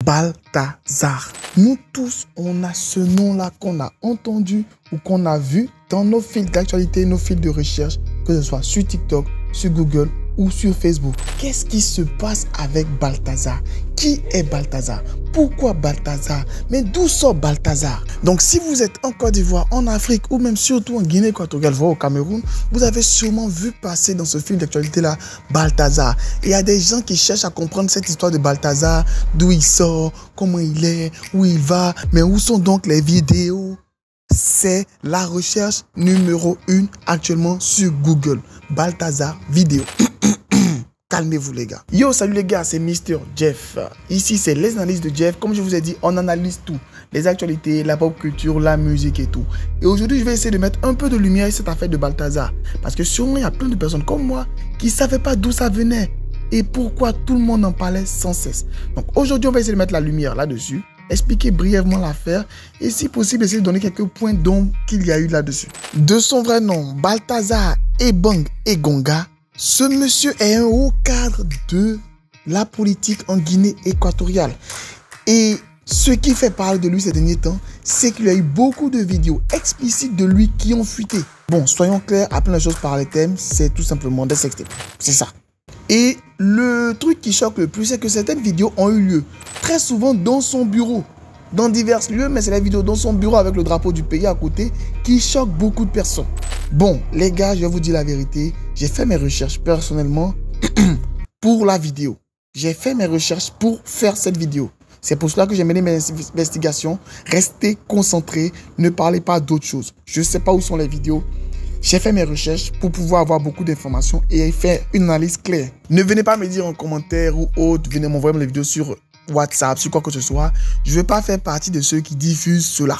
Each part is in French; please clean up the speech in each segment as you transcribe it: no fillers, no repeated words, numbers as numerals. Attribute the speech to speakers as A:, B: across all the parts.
A: Balthazar. Nous tous, on a ce nom-là qu'on a entendu ou qu'on a vu dans nos fils d'actualité, nos fils de recherche, que ce soit sur TikTok, sur Google ou sur Facebook. Qu'est-ce qui se passe avec Balthazar? Qui est Balthazar? Pourquoi Balthazar? Mais d'où sort Balthazar? Donc si vous êtes en Côte d'Ivoire, en Afrique ou même surtout en Guinée équatoriale, voire au Cameroun, vous avez sûrement vu passer dans ce fil d'actualité-là Balthazar. Et il y a des gens qui cherchent à comprendre cette histoire de Balthazar, d'où il sort, comment il est, où il va, mais où sont donc les vidéos? C'est la recherche numéro 1 actuellement sur Google. Balthazar vidéo. Calmez-vous les gars. Yo, salut les gars, c'est Mr. Jeff. Ici, c'est les analyses de Jeff. Comme je vous ai dit, on analyse tout. Les actualités, la pop culture, la musique et tout. Et aujourd'hui, je vais essayer de mettre un peu de lumière sur cette affaire de Balthazar. Parce que sûrement, il y a plein de personnes comme moi qui ne savaient pas d'où ça venait. Et pourquoi tout le monde en parlait sans cesse. Donc aujourd'hui, on va essayer de mettre la lumière là-dessus. Expliquer brièvement l'affaire et si possible essayer de donner quelques points d'ombre qu'il y a eu là-dessus. De son vrai nom, Balthazar Ebang Engonga, ce monsieur est un haut cadre de la politique en Guinée équatoriale. Et ce qui fait parler de lui ces derniers temps, c'est qu'il y a eu beaucoup de vidéos explicites de lui qui ont fuité. Bon, soyons clairs, à plein de choses par les thèmes, c'est tout simplement des sextapes. C'est ça. Et le truc qui choque le plus, c'est que certaines vidéos ont eu lieu très souvent dans son bureau, dans divers lieux, mais c'est la vidéo dans son bureau avec le drapeau du pays à côté qui choque beaucoup de personnes. Bon, les gars, je vais vous dire la vérité, j'ai fait mes recherches personnellement pour la vidéo. J'ai fait mes recherches pour faire cette vidéo. C'est pour cela que j'ai mené mes investigations. Restez concentrés, ne parlez pas d'autre chose. Je ne sais pas où sont les vidéos. J'ai fait mes recherches pour pouvoir avoir beaucoup d'informations et faire une analyse claire. Ne venez pas me dire en commentaire ou autre, venez m'envoyer les vidéos sur WhatsApp, sur quoi que ce soit. Je ne veux pas faire partie de ceux qui diffusent cela.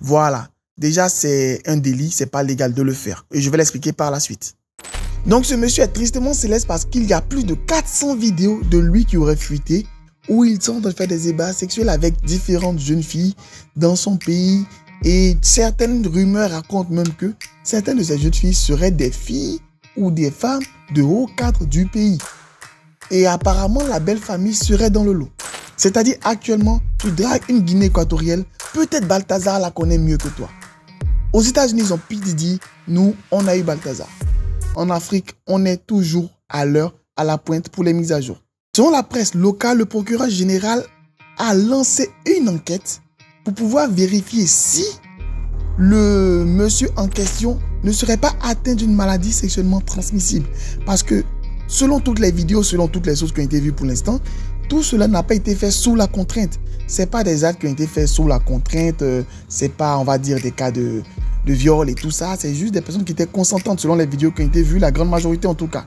A: Voilà. Déjà, c'est un délit, c'est pas légal de le faire. Et je vais l'expliquer par la suite. Donc, ce monsieur est tristement céleste parce qu'il y a plus de 400 vidéos de lui qui auraient fuité où il tente de faire des ébats sexuels avec différentes jeunes filles dans son pays. Et certaines rumeurs racontent même que certaines de ces jeunes filles seraient des filles ou des femmes de haut cadre du pays. Et apparemment, la belle famille serait dans le lot. C'est-à-dire, actuellement, tu dragues une Guinée équatoriale, peut-être Balthazar la connaît mieux que toi. Aux États-Unis, ils ont dit, nous, on a eu Balthazar. En Afrique, on est toujours à l'heure, à la pointe pour les mises à jour. Selon la presse locale, le procureur général a lancé une enquête pour pouvoir vérifier si le monsieur en question ne serait pas atteint d'une maladie sexuellement transmissible. Parce que selon toutes les vidéos, selon toutes les choses qui ont été vues pour l'instant, tout cela n'a pas été fait sous la contrainte. Ce n'est pas des actes qui ont été faits sous la contrainte, ce n'est pas, on va dire, des cas de viol et tout ça. C'est juste des personnes qui étaient consentantes selon les vidéos qui ont été vues, la grande majorité en tout cas.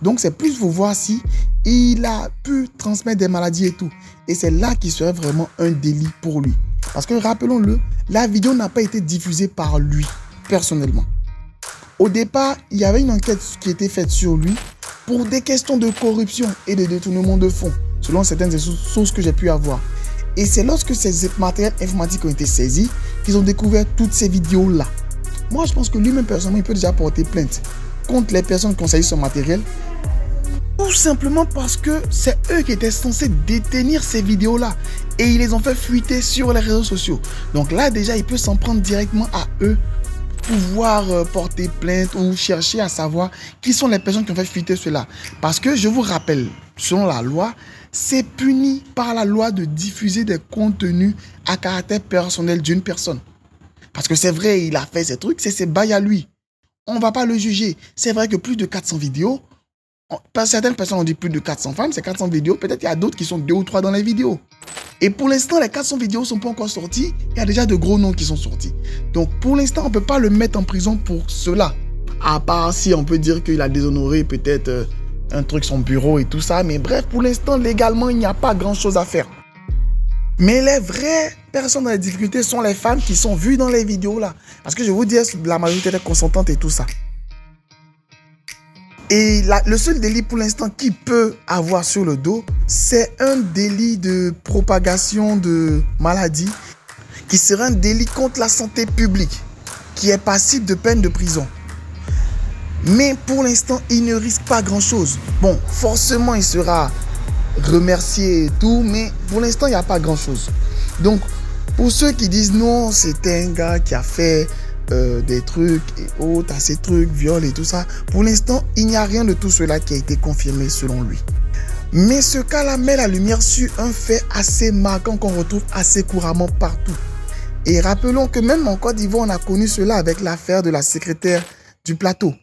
A: Donc c'est plus pour voir si il a pu transmettre des maladies et tout. Et c'est là qu'il serait vraiment un délit pour lui. Parce que rappelons-le, la vidéo n'a pas été diffusée par lui, personnellement. Au départ, il y avait une enquête qui était faite sur lui pour des questions de corruption et de détournement de fonds, selon certaines sources que j'ai pu avoir. Et c'est lorsque ces matériels informatiques ont été saisis qu'ils ont découvert toutes ces vidéos-là. Moi, je pense que lui-même, personnellement, il peut déjà porter plainte contre les personnes qui ont saisi son matériel. Tout simplement parce que c'est eux qui étaient censés détenir ces vidéos-là. Et ils les ont fait fuiter sur les réseaux sociaux. Donc là, déjà, il peut s'en prendre directement à eux, pouvoir porter plainte ou chercher à savoir qui sont les personnes qui ont fait fuiter cela. Parce que je vous rappelle, selon la loi, c'est puni par la loi de diffuser des contenus à caractère personnel d'une personne. Parce que c'est vrai, il a fait ces trucs, c'est ses bails à lui. On ne va pas le juger. C'est vrai que plus de 400 vidéos, certaines personnes ont dit plus de 400 femmes, c'est 400 vidéos. Peut-être il y a d'autres qui sont 2 ou 3 dans les vidéos. Et pour l'instant, les 400 vidéos ne sont pas encore sorties. Il y a déjà de gros noms qui sont sortis. Donc pour l'instant, on ne peut pas le mettre en prison pour cela. À part si on peut dire qu'il a déshonoré peut-être un truc, son bureau et tout ça. Mais bref, pour l'instant, légalement, il n'y a pas grand-chose à faire. Mais les vraies personnes dans les difficultés sont les femmes qui sont vues dans les vidéos là. Parce que je vous dis, la majorité est consentante et tout ça. Et le seul délit pour l'instant qu'il peut avoir sur le dos, c'est un délit de propagation de maladie qui serait un délit contre la santé publique, qui est passible de peine de prison. Mais pour l'instant, il ne risque pas grand-chose. Bon, forcément, il sera remercié et tout, mais pour l'instant, il n'y a pas grand-chose. Donc, pour ceux qui disent non, c'était un gars qui a fait des trucs et autres, à ces trucs, viol et tout ça, pour l'instant, il n'y a rien de tout cela qui a été confirmé selon lui. Mais ce cas-là met la lumière sur un fait assez marquant qu'on retrouve assez couramment partout. Et rappelons que même en Côte d'Ivoire, on a connu cela avec l'affaire de la secrétaire du plateau.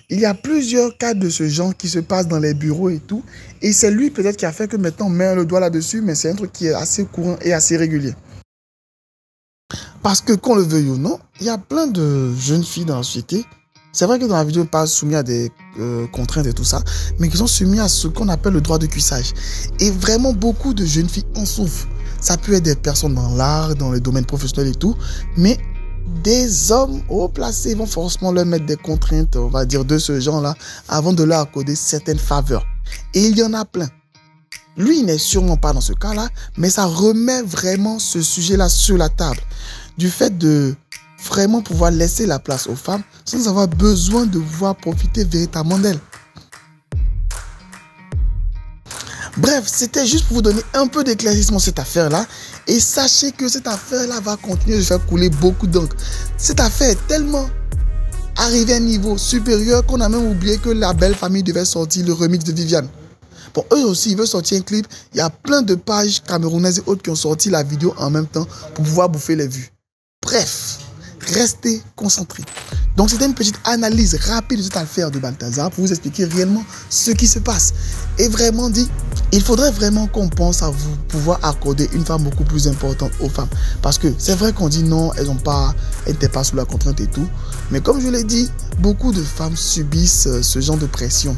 A: Il y a plusieurs cas de ce genre qui se passent dans les bureaux et tout. Et c'est lui peut-être qui a fait que maintenant on met le doigt là-dessus, mais c'est un truc qui est assez courant et assez régulier. Parce que qu'on le veuille ou non, il y a plein de jeunes filles dans la société. C'est vrai que dans la vidéo, on pas soumis à des contraintes et tout ça, mais qui sont soumis à ce qu'on appelle le droit de cuissage. Et vraiment, beaucoup de jeunes filles en souffrent. Ça peut être des personnes dans l'art, dans le domaine professionnel et tout, mais des hommes haut placés vont forcément leur mettre des contraintes, on va dire, de ce genre-là, avant de leur accorder certaines faveurs. Et il y en a plein. Lui, il n'est sûrement pas dans ce cas-là, mais ça remet vraiment ce sujet-là sur la table. Du fait de vraiment pouvoir laisser la place aux femmes sans avoir besoin de pouvoir profiter véritablement d'elles. Bref, c'était juste pour vous donner un peu d'éclaircissement sur cette affaire-là. Et sachez que cette affaire-là va continuer de faire couler beaucoup d'encre. Cette affaire est tellement arrivée à un niveau supérieur qu'on a même oublié que la belle famille devait sortir le remix de Viviane. Bon, eux aussi, ils veulent sortir un clip. Il y a plein de pages camerounaises et autres qui ont sorti la vidéo en même temps pour pouvoir bouffer les vues. Bref, restez concentrés. Donc, c'était une petite analyse rapide de cette affaire de Balthazar pour vous expliquer réellement ce qui se passe. Et vraiment dit, il faudrait vraiment qu'on pense à vous pouvoir accorder une femme beaucoup plus importante aux femmes. Parce que c'est vrai qu'on dit non, elles n'étaient pas sous la contrainte et tout. Mais comme je l'ai dit, beaucoup de femmes subissent ce genre de pression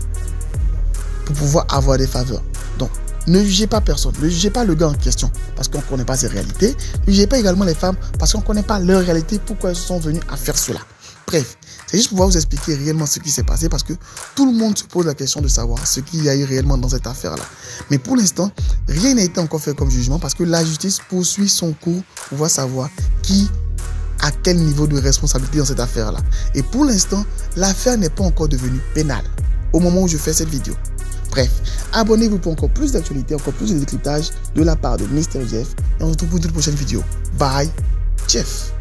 A: pour pouvoir avoir des faveurs. Donc, ne jugez pas personne, ne jugez pas le gars en question parce qu'on ne connaît pas ses réalités. Ne jugez pas également les femmes parce qu'on ne connaît pas leur réalité, pourquoi elles sont venues à faire cela. Bref, c'est juste pour pouvoir vous expliquer réellement ce qui s'est passé parce que tout le monde se pose la question de savoir ce qu'il y a eu réellement dans cette affaire-là. Mais pour l'instant, rien n'a été encore fait comme jugement parce que la justice poursuit son cours pour pouvoir savoir qui a quel niveau de responsabilité dans cette affaire-là. Et pour l'instant, l'affaire n'est pas encore devenue pénale au moment où je fais cette vidéo. Bref, abonnez-vous pour encore plus d'actualités, encore plus de décryptage de la part de Mr Jeff. Et on se retrouve pour une prochaine vidéo. Bye, Jeff.